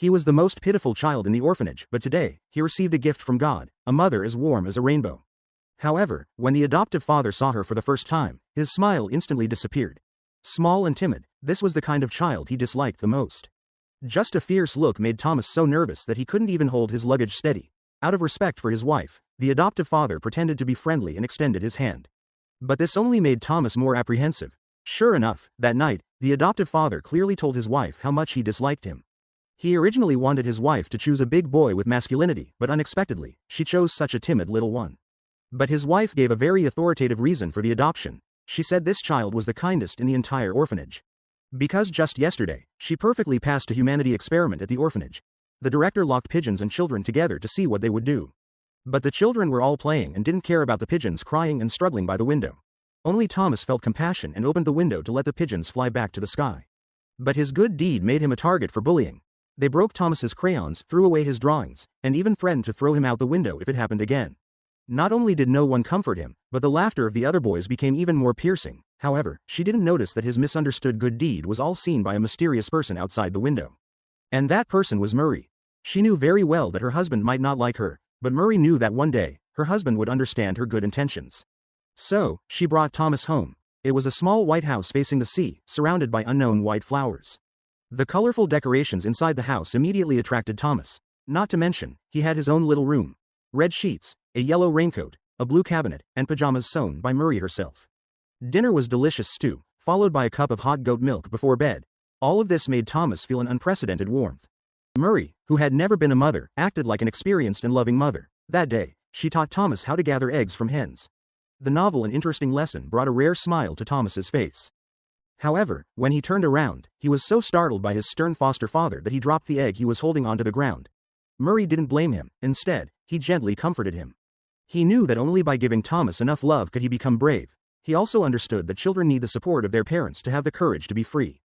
He was the most pitiful child in the orphanage, but today, he received a gift from God, a mother as warm as a rainbow. However, when the adoptive father saw her for the first time, his smile instantly disappeared. Small and timid, this was the kind of child he disliked the most. Just a fierce look made Thomas so nervous that he couldn't even hold his luggage steady. Out of respect for his wife, the adoptive father pretended to be friendly and extended his hand. But this only made Thomas more apprehensive. Sure enough, that night, the adoptive father clearly told his wife how much he disliked him. He originally wanted his wife to choose a big boy with masculinity, but unexpectedly, she chose such a timid little one. But his wife gave a very authoritative reason for the adoption. She said this child was the kindest in the entire orphanage. Because just yesterday, she perfectly passed a humanity experiment at the orphanage. The director locked pigeons and children together to see what they would do. But the children were all playing and didn't care about the pigeons crying and struggling by the window. Only Thomas felt compassion and opened the window to let the pigeons fly back to the sky. But his good deed made him a target for bullying. They broke Thomas's crayons, threw away his drawings, and even threatened to throw him out the window if it happened again. Not only did no one comfort him, but the laughter of the other boys became even more piercing. However, she didn't notice that his misunderstood good deed was all seen by a mysterious person outside the window. And that person was Murray. She knew very well that her husband might not like her, but Murray knew that one day, her husband would understand her good intentions. So, she brought Thomas home. It was a small white house facing the sea, surrounded by unknown white flowers. The colorful decorations inside the house immediately attracted Thomas. Not to mention, he had his own little room. Red sheets, a yellow raincoat, a blue cabinet, and pajamas sewn by Murray herself. Dinner was delicious stew, followed by a cup of hot goat milk before bed. All of this made Thomas feel an unprecedented warmth. Murray, who had never been a mother, acted like an experienced and loving mother. That day, she taught Thomas how to gather eggs from hens. The novel and interesting lesson brought a rare smile to Thomas's face. However, when he turned around, he was so startled by his stern foster father that he dropped the egg he was holding onto the ground. Murray didn't blame him. Instead, he gently comforted him. He knew that only by giving Thomas enough love could he become brave. He also understood that children need the support of their parents to have the courage to be free.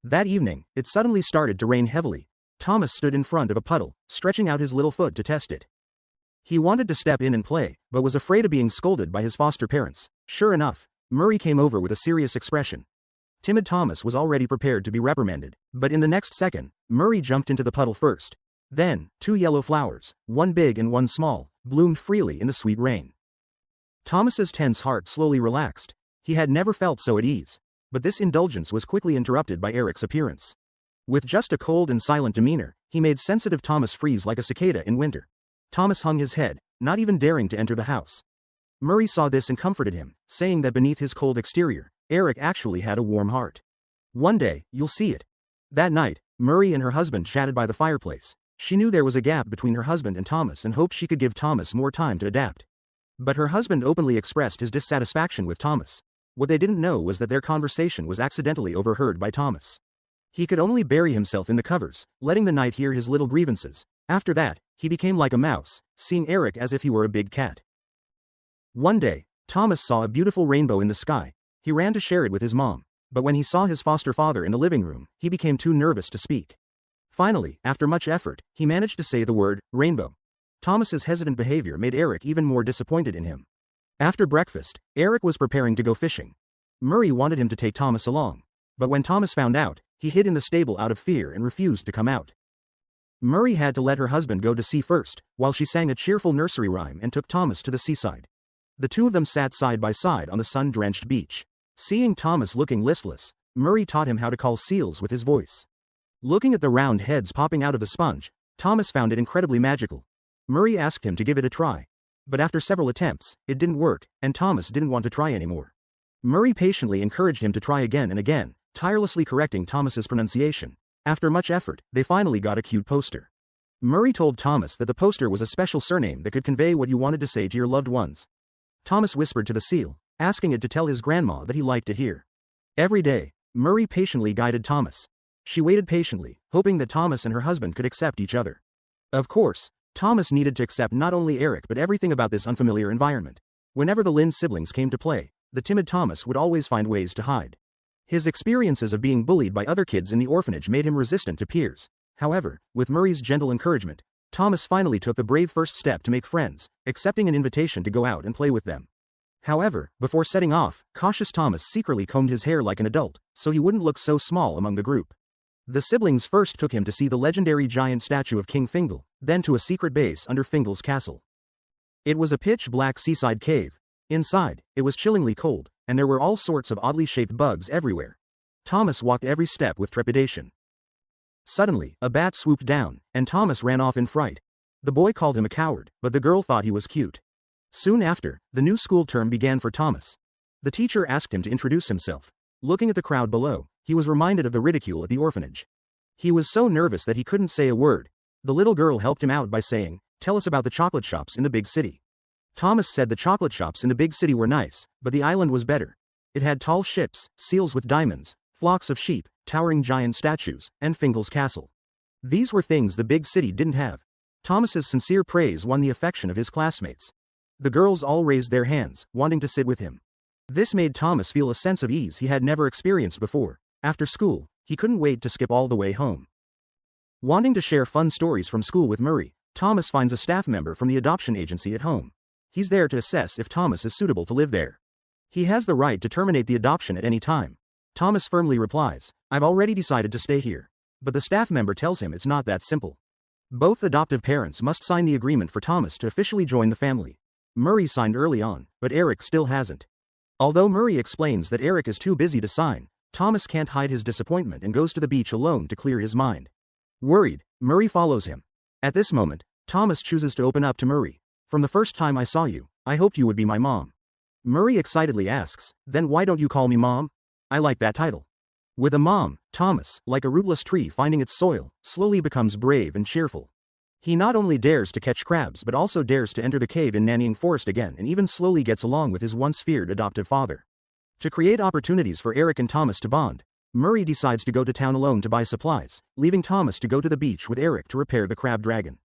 That evening, it suddenly started to rain heavily. Thomas stood in front of a puddle, stretching out his little foot to test it. He wanted to step in and play, but was afraid of being scolded by his foster parents. Sure enough, Murray came over with a serious expression. Timid Thomas was already prepared to be reprimanded, but in the next second, Murray jumped into the puddle first. Then, two yellow flowers, one big and one small, bloomed freely in the sweet rain. Thomas's tense heart slowly relaxed. He had never felt so at ease. But this indulgence was quickly interrupted by Eric's appearance. With just a cold and silent demeanor, he made sensitive Thomas freeze like a cicada in winter. Thomas hung his head, not even daring to enter the house. Murray saw this and comforted him, saying that beneath his cold exterior, Eric actually had a warm heart. One day, you'll see it. That night, Murray and her husband chatted by the fireplace. She knew there was a gap between her husband and Thomas and hoped she could give Thomas more time to adapt. But her husband openly expressed his dissatisfaction with Thomas. What they didn't know was that their conversation was accidentally overheard by Thomas. He could only bury himself in the covers, letting the night hear his little grievances. After that, he became like a mouse, seeing Eric as if he were a big cat. One day, Thomas saw a beautiful rainbow in the sky. He ran to share it with his mom, but when he saw his foster father in the living room, he became too nervous to speak. Finally, after much effort, he managed to say the word, rainbow. Thomas's hesitant behavior made Eric even more disappointed in him. After breakfast, Eric was preparing to go fishing. Murray wanted him to take Thomas along. But when Thomas found out, he hid in the stable out of fear and refused to come out. Murray had to let her husband go to sea first, while she sang a cheerful nursery rhyme and took Thomas to the seaside. The two of them sat side by side on the sun-drenched beach. Seeing Thomas looking listless, Murray taught him how to call seals with his voice. Looking at the round heads popping out of the sponge, Thomas found it incredibly magical. Murray asked him to give it a try. But after several attempts, it didn't work, and Thomas didn't want to try anymore. Murray patiently encouraged him to try again and again, tirelessly correcting Thomas's pronunciation. After much effort, they finally got a cute poster. Murray told Thomas that the poster was a special surname that could convey what you wanted to say to your loved ones. Thomas whispered to the seal, asking it to tell his grandma that he liked it here. Every day, Murray patiently guided Thomas. She waited patiently, hoping that Thomas and her husband could accept each other. Of course, Thomas needed to accept not only Eric but everything about this unfamiliar environment. Whenever the Lynn siblings came to play, the timid Thomas would always find ways to hide. His experiences of being bullied by other kids in the orphanage made him resistant to peers. However, with Murray's gentle encouragement, Thomas finally took the brave first step to make friends, accepting an invitation to go out and play with them. However, before setting off, cautious Thomas secretly combed his hair like an adult, so he wouldn't look so small among the group. The siblings first took him to see the legendary giant statue of King Fingal, then to a secret base under Fingal's castle. It was a pitch-black seaside cave. Inside, it was chillingly cold, and there were all sorts of oddly shaped bugs everywhere. Thomas walked every step with trepidation. Suddenly, a bat swooped down, and Thomas ran off in fright. The boy called him a coward, but the girl thought he was cute. Soon after, the new school term began for Thomas. The teacher asked him to introduce himself. Looking at the crowd below, he was reminded of the ridicule at the orphanage. He was so nervous that he couldn't say a word. The little girl helped him out by saying, "Tell us about the chocolate shops in the big city." Thomas said the chocolate shops in the big city were nice, but the island was better. It had tall ships, seals with diamonds, flocks of sheep, towering giant statues, and Fingal's castle. These were things the big city didn't have. Thomas's sincere praise won the affection of his classmates. The girls all raised their hands, wanting to sit with him. This made Thomas feel a sense of ease he had never experienced before. After school, he couldn't wait to skip all the way home. Wanting to share fun stories from school with Murray, Thomas finds a staff member from the adoption agency at home. He's there to assess if Thomas is suitable to live there. He has the right to terminate the adoption at any time. Thomas firmly replies, "I've already decided to stay here." But the staff member tells him it's not that simple. Both adoptive parents must sign the agreement for Thomas to officially join the family. Murray signed early on, but Eric still hasn't. Although Murray explains that Eric is too busy to sign, Thomas can't hide his disappointment and goes to the beach alone to clear his mind. Worried, Murray follows him. At this moment, Thomas chooses to open up to Murray. "From the first time I saw you, I hoped you would be my mom." Murray excitedly asks, "Then why don't you call me Mom? I like that title." With a mom, Thomas, like a rootless tree finding its soil, slowly becomes brave and cheerful. He not only dares to catch crabs but also dares to enter the cave in Nannying Forest again and even slowly gets along with his once feared adoptive father. To create opportunities for Eric and Thomas to bond, Murray decides to go to town alone to buy supplies, leaving Thomas to go to the beach with Eric to repair the crab dragon.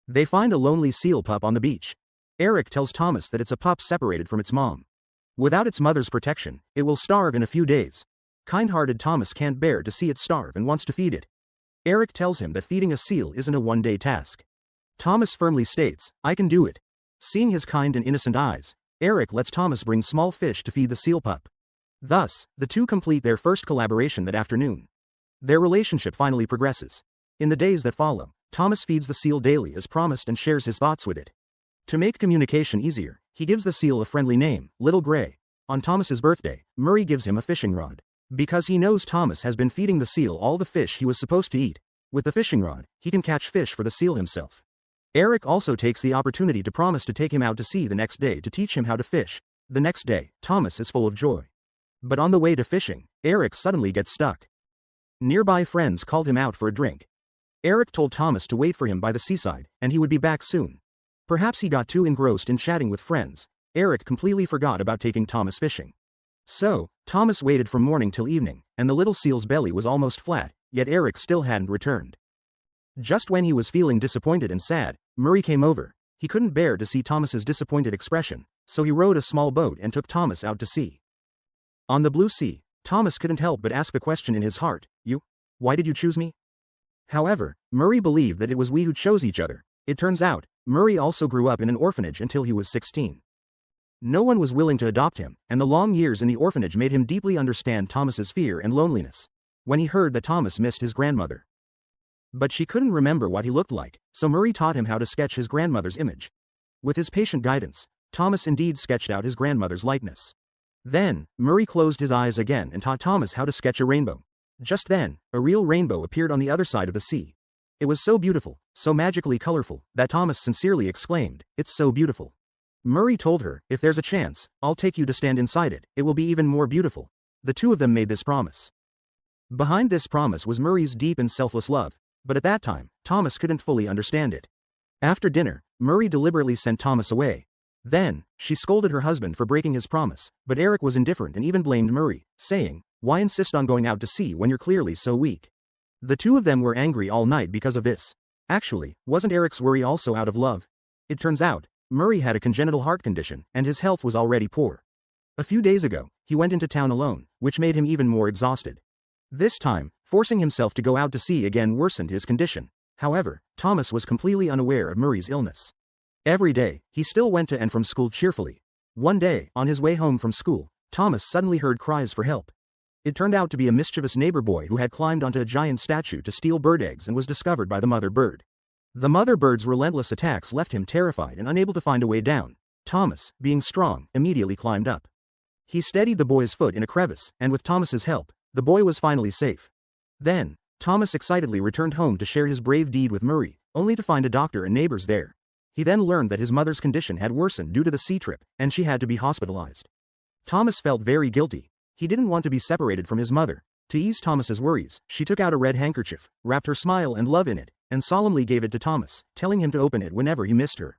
They find a lonely seal pup on the beach. Eric tells Thomas that it's a pup separated from its mom. Without its mother's protection, it will starve in a few days. Kind-hearted Thomas can't bear to see it starve and wants to feed it. Eric tells him that feeding a seal isn't a one-day task. Thomas firmly states, "I can do it." Seeing his kind and innocent eyes, Eric lets Thomas bring small fish to feed the seal pup. Thus, the two complete their first collaboration that afternoon. Their relationship finally progresses. In the days that follow, Thomas feeds the seal daily as promised and shares his thoughts with it. To make communication easier, he gives the seal a friendly name, Little Gray. On Thomas's birthday, Murray gives him a fishing rod. Because he knows Thomas has been feeding the seal all the fish he was supposed to eat. With the fishing rod, he can catch fish for the seal himself. Eric also takes the opportunity to promise to take him out to sea the next day to teach him how to fish. The next day, Thomas is full of joy. But on the way to fishing, Eric suddenly gets stuck. Nearby friends called him out for a drink. Eric told Thomas to wait for him by the seaside, and he would be back soon. Perhaps he got too engrossed in chatting with friends. Eric completely forgot about taking Thomas fishing. So, Thomas waited from morning till evening, and the little seal's belly was almost flat, yet Eric still hadn't returned. Just when he was feeling disappointed and sad, Murray came over. He couldn't bear to see Thomas's disappointed expression, so he rowed a small boat and took Thomas out to sea. On the blue sea, Thomas couldn't help but ask the question in his heart, why did you choose me?" However, Murray believed that it was we who chose each other. It turns out, Murray also grew up in an orphanage until he was 16. No one was willing to adopt him, and the long years in the orphanage made him deeply understand Thomas's fear and loneliness. When he heard that Thomas missed his grandmother. But she couldn't remember what he looked like, so Murray taught him how to sketch his grandmother's image. With his patient guidance, Thomas indeed sketched out his grandmother's likeness. Then, Murray closed his eyes again and taught Thomas how to sketch a rainbow. Just then, a real rainbow appeared on the other side of the sea. It was so beautiful, so magically colorful, that Thomas sincerely exclaimed, "It's so beautiful." Murray told her, "If there's a chance, I'll take you to stand inside it, it will be even more beautiful." The two of them made this promise. Behind this promise was Murray's deep and selfless love, but at that time, Thomas couldn't fully understand it. After dinner, Murray deliberately sent Thomas away. Then, she scolded her husband for breaking his promise, but Eric was indifferent and even blamed Murray, saying, "Why insist on going out to sea when you're clearly so weak?" The two of them were angry all night because of this. Actually, wasn't Eric's worry also out of love? It turns out, Murray had a congenital heart condition, and his health was already poor. A few days ago, he went into town alone, which made him even more exhausted. This time, forcing himself to go out to sea again worsened his condition. However, Thomas was completely unaware of Murray's illness. Every day, he still went to and from school cheerfully. One day, on his way home from school, Thomas suddenly heard cries for help. It turned out to be a mischievous neighbor boy who had climbed onto a giant statue to steal bird eggs and was discovered by the mother bird. The mother bird's relentless attacks left him terrified and unable to find a way down. Thomas, being strong, immediately climbed up. He steadied the boy's foot in a crevice, and with Thomas's help, the boy was finally safe. Then, Thomas excitedly returned home to share his brave deed with Murray, only to find a doctor and neighbors there. He then learned that his mother's condition had worsened due to the sea trip, and she had to be hospitalized. Thomas felt very guilty. He didn't want to be separated from his mother. To ease Thomas's worries, she took out a red handkerchief, wrapped her smile and love in it, and solemnly gave it to Thomas, telling him to open it whenever he missed her.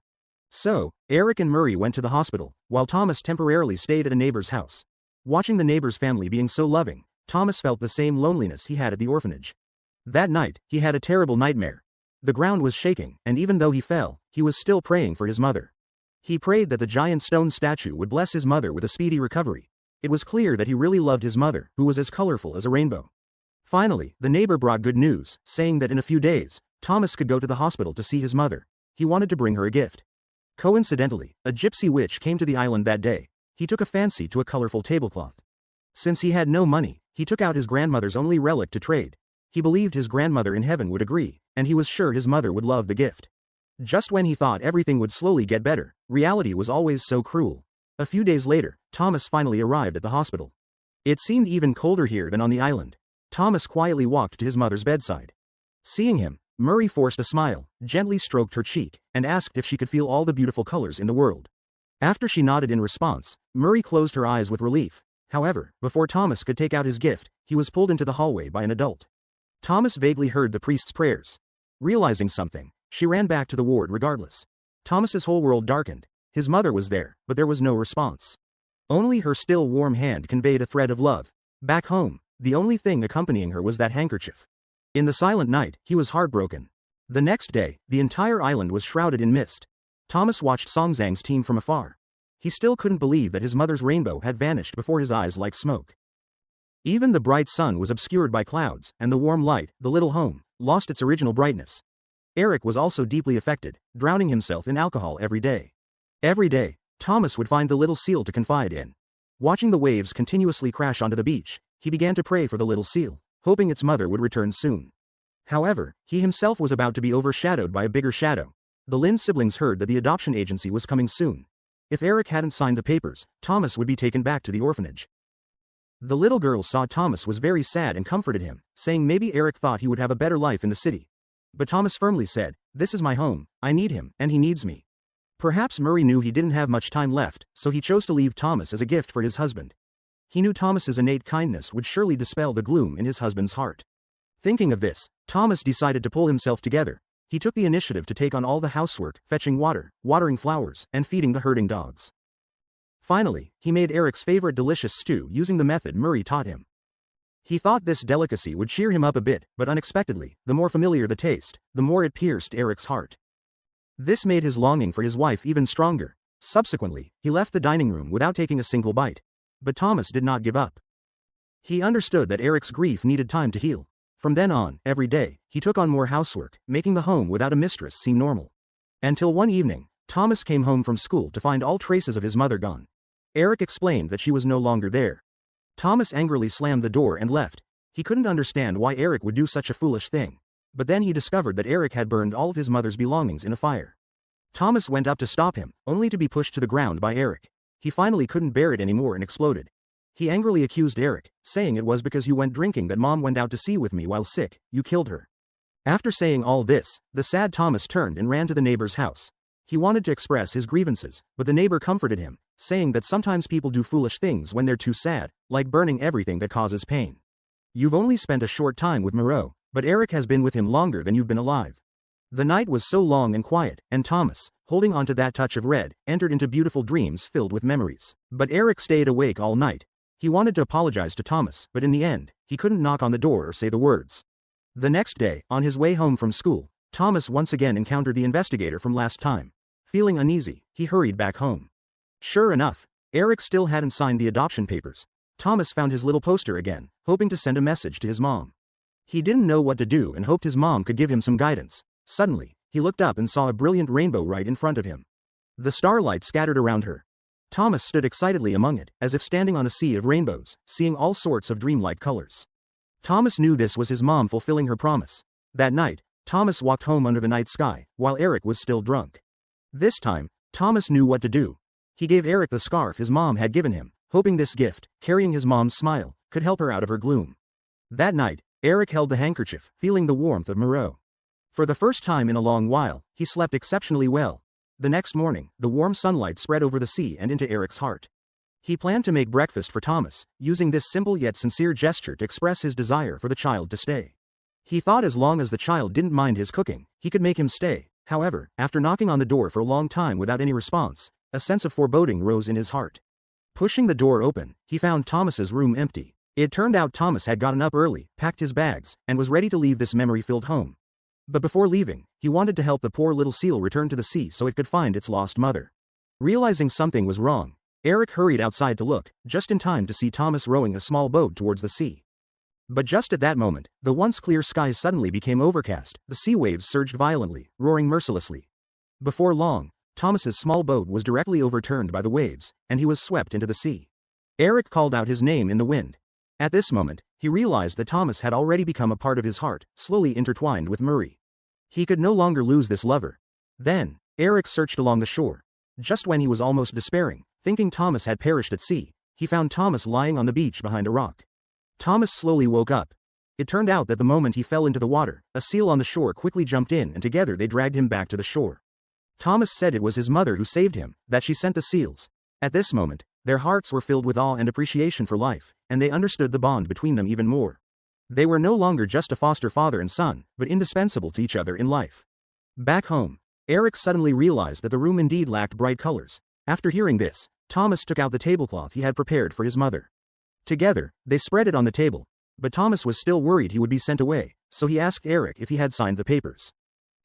So, Eric and Murray went to the hospital, while Thomas temporarily stayed at a neighbor's house. Watching the neighbor's family being so loving, Thomas felt the same loneliness he had at the orphanage. That night, he had a terrible nightmare. The ground was shaking, and even though he fell, he was still praying for his mother. He prayed that the giant stone statue would bless his mother with a speedy recovery. It was clear that he really loved his mother, who was as colorful as a rainbow. Finally, the neighbor brought good news, saying that in a few days, Thomas could go to the hospital to see his mother. He wanted to bring her a gift. Coincidentally, a gypsy witch came to the island that day. He took a fancy to a colorful tablecloth. Since he had no money, he took out his grandmother's only relic to trade. He believed his grandmother in heaven would agree, and he was sure his mother would love the gift. Just when he thought everything would slowly get better, reality was always so cruel. A few days later, Thomas finally arrived at the hospital. It seemed even colder here than on the island. Thomas quietly walked to his mother's bedside. Seeing him, Murray forced a smile, gently stroked her cheek, and asked if she could feel all the beautiful colors in the world. After she nodded in response, Murray closed her eyes with relief. However, before Thomas could take out his gift, he was pulled into the hallway by an adult. Thomas vaguely heard the priest's prayers. Realizing something, she ran back to the ward regardless. Thomas's whole world darkened. His mother was there, but there was no response. Only her still warm hand conveyed a thread of love. Back home, the only thing accompanying her was that handkerchief. In the silent night, he was heartbroken. The next day, the entire island was shrouded in mist. Thomas watched Songzang's team from afar. He still couldn't believe that his mother's rainbow had vanished before his eyes like smoke. Even the bright sun was obscured by clouds, and the warm light, the little home, lost its original brightness. Eric was also deeply affected, drowning himself in alcohol every day. Every day, Thomas would find the little seal to confide in. Watching the waves continuously crash onto the beach, he began to pray for the little seal, hoping its mother would return soon. However, he himself was about to be overshadowed by a bigger shadow. The Lin siblings heard that the adoption agency was coming soon. If Eric hadn't signed the papers, Thomas would be taken back to the orphanage. The little girl saw Thomas was very sad and comforted him, saying maybe Eric thought he would have a better life in the city. But Thomas firmly said, "This is my home, I need him, and he needs me." Perhaps Murray knew he didn't have much time left, so he chose to leave Thomas as a gift for his husband. He knew Thomas's innate kindness would surely dispel the gloom in his husband's heart. Thinking of this, Thomas decided to pull himself together. He took the initiative to take on all the housework, fetching water, watering flowers, and feeding the herding dogs. Finally, he made Eric's favorite delicious stew using the method Murray taught him. He thought this delicacy would cheer him up a bit, but unexpectedly, the more familiar the taste, the more it pierced Eric's heart. This made his longing for his wife even stronger. Subsequently, he left the dining room without taking a single bite. But Thomas did not give up. He understood that Eric's grief needed time to heal. From then on, every day, he took on more housework, making the home without a mistress seem normal. Until one evening, Thomas came home from school to find all traces of his mother gone. Eric explained that she was no longer there. Thomas angrily slammed the door and left. He couldn't understand why Eric would do such a foolish thing. But then he discovered that Eric had burned all of his mother's belongings in a fire. Thomas went up to stop him, only to be pushed to the ground by Eric. He finally couldn't bear it anymore and exploded. He angrily accused Eric, saying it was because you went drinking that Mom went out to sea with me while sick, you killed her. After saying all this, the sad Thomas turned and ran to the neighbor's house. He wanted to express his grievances, but the neighbor comforted him, saying that sometimes people do foolish things when they're too sad, like burning everything that causes pain. You've only spent a short time with Moreau, but Eric has been with him longer than you've been alive. The night was so long and quiet, and Thomas, holding onto that touch of red, entered into beautiful dreams filled with memories. But Eric stayed awake all night. He wanted to apologize to Thomas, but in the end, he couldn't knock on the door or say the words. The next day, on his way home from school, Thomas once again encountered the investigator from last time. Feeling uneasy, he hurried back home. Sure enough, Eric still hadn't signed the adoption papers. Thomas found his little poster again, hoping to send a message to his mom. He didn't know what to do and hoped his mom could give him some guidance. Suddenly, he looked up and saw a brilliant rainbow right in front of him. The starlight scattered around her. Thomas stood excitedly among it, as if standing on a sea of rainbows, seeing all sorts of dreamlike colors. Thomas knew this was his mom fulfilling her promise. That night, Thomas walked home under the night sky, while Eric was still drunk. This time, Thomas knew what to do. He gave Eric the scarf his mom had given him, hoping this gift, carrying his mom's smile, could help her out of her gloom. That night, Eric held the handkerchief, feeling the warmth of Moreau. For the first time in a long while, he slept exceptionally well. The next morning, the warm sunlight spread over the sea and into Eric's heart. He planned to make breakfast for Thomas, using this simple yet sincere gesture to express his desire for the child to stay. He thought as long as the child didn't mind his cooking, he could make him stay. However, after knocking on the door for a long time without any response, a sense of foreboding rose in his heart. Pushing the door open, he found Thomas's room empty. It turned out Thomas had gotten up early, packed his bags, and was ready to leave this memory-filled home. But before leaving, he wanted to help the poor little seal return to the sea so it could find its lost mother. Realizing something was wrong, Eric hurried outside to look, just in time to see Thomas rowing a small boat towards the sea. But just at that moment, the once clear skies suddenly became overcast, the sea waves surged violently, roaring mercilessly. Before long, Thomas's small boat was directly overturned by the waves, and he was swept into the sea. Eric called out his name in the wind. At this moment, he realized that Thomas had already become a part of his heart, slowly intertwined with Murray. He could no longer lose this lover. Then, Eric searched along the shore. Just when he was almost despairing, thinking Thomas had perished at sea, he found Thomas lying on the beach behind a rock. Thomas slowly woke up. It turned out that the moment he fell into the water, a seal on the shore quickly jumped in and together they dragged him back to the shore. Thomas said it was his mother who saved him, that she sent the seals. At this moment, their hearts were filled with awe and appreciation for life, and they understood the bond between them even more. They were no longer just a foster father and son, but indispensable to each other in life. Back home, Eric suddenly realized that the room indeed lacked bright colors. After hearing this, Thomas took out the tablecloth he had prepared for his mother. Together, they spread it on the table, but Thomas was still worried he would be sent away, so he asked Eric if he had signed the papers.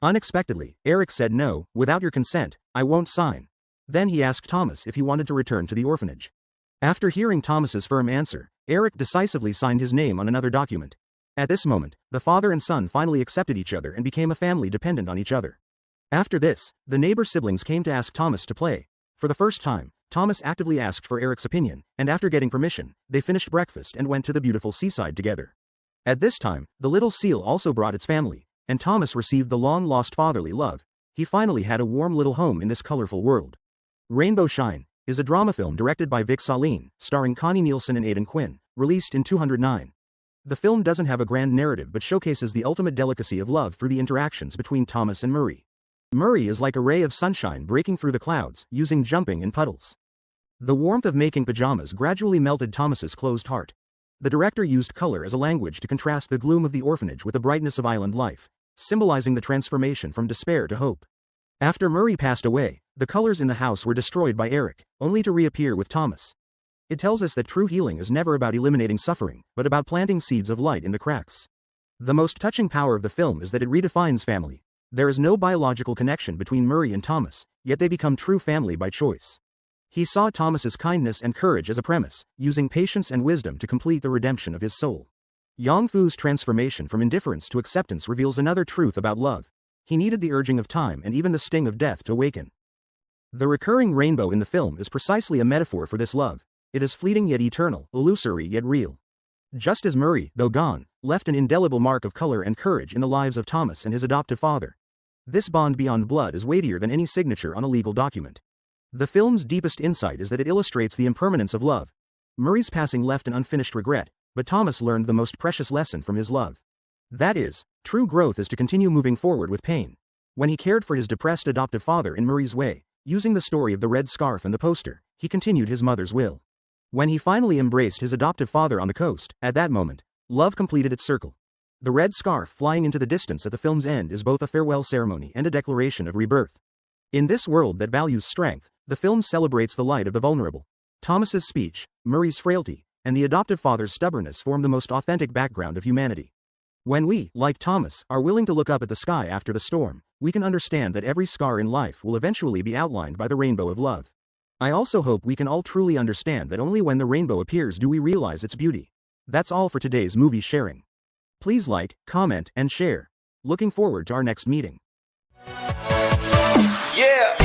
Unexpectedly, Eric said no, without your consent, I won't sign. Then he asked Thomas if he wanted to return to the orphanage. After hearing Thomas's firm answer, Eric decisively signed his name on another document. At this moment, the father and son finally accepted each other and became a family dependent on each other. After this, the neighbor siblings came to ask Thomas to play. For the first time, Thomas actively asked for Eric's opinion, and after getting permission, they finished breakfast and went to the beautiful seaside together. At this time, the little seal also brought its family, and Thomas received the long-lost fatherly love. He finally had a warm little home in this colorful world. Rainbow Shine is a drama film directed by Vic Saleen, starring Connie Nielsen and Aidan Quinn, released in 2009. The film doesn't have a grand narrative but showcases the ultimate delicacy of love through the interactions between Thomas and Murray. Murray is like a ray of sunshine breaking through the clouds, using jumping in puddles. The warmth of making pajamas gradually melted Thomas's closed heart. The director used color as a language to contrast the gloom of the orphanage with the brightness of island life, symbolizing the transformation from despair to hope. After Murray passed away, the colors in the house were destroyed by Eric, only to reappear with Thomas. It tells us that true healing is never about eliminating suffering, but about planting seeds of light in the cracks. The most touching power of the film is that it redefines family. There is no biological connection between Murray and Thomas, yet they become true family by choice. He saw Thomas's kindness and courage as a premise, using patience and wisdom to complete the redemption of his soul. Yang Fu's transformation from indifference to acceptance reveals another truth about love. He needed the urging of time and even the sting of death to awaken. The recurring rainbow in the film is precisely a metaphor for this love. It is fleeting yet eternal, illusory yet real. Just as Murray, though gone, left an indelible mark of color and courage in the lives of Thomas and his adoptive father. This bond beyond blood is weightier than any signature on a legal document. The film's deepest insight is that it illustrates the impermanence of love. Murray's passing left an unfinished regret, but Thomas learned the most precious lesson from his love. That is, true growth is to continue moving forward with pain. When he cared for his depressed adoptive father in Murray's way, using the story of the red scarf and the poster, he continued his mother's will. When he finally embraced his adoptive father on the coast, at that moment, love completed its circle. The red scarf flying into the distance at the film's end is both a farewell ceremony and a declaration of rebirth. In this world that values strength, the film celebrates the light of the vulnerable. Thomas's speech, Murray's frailty, and the adoptive father's stubbornness form the most authentic background of humanity. When we, like Thomas, are willing to look up at the sky after the storm, we can understand that every scar in life will eventually be outlined by the rainbow of love. I also hope we can all truly understand that only when the rainbow appears do we realize its beauty. That's all for today's movie sharing. Please like, comment, and share. Looking forward to our next meeting. Yeah.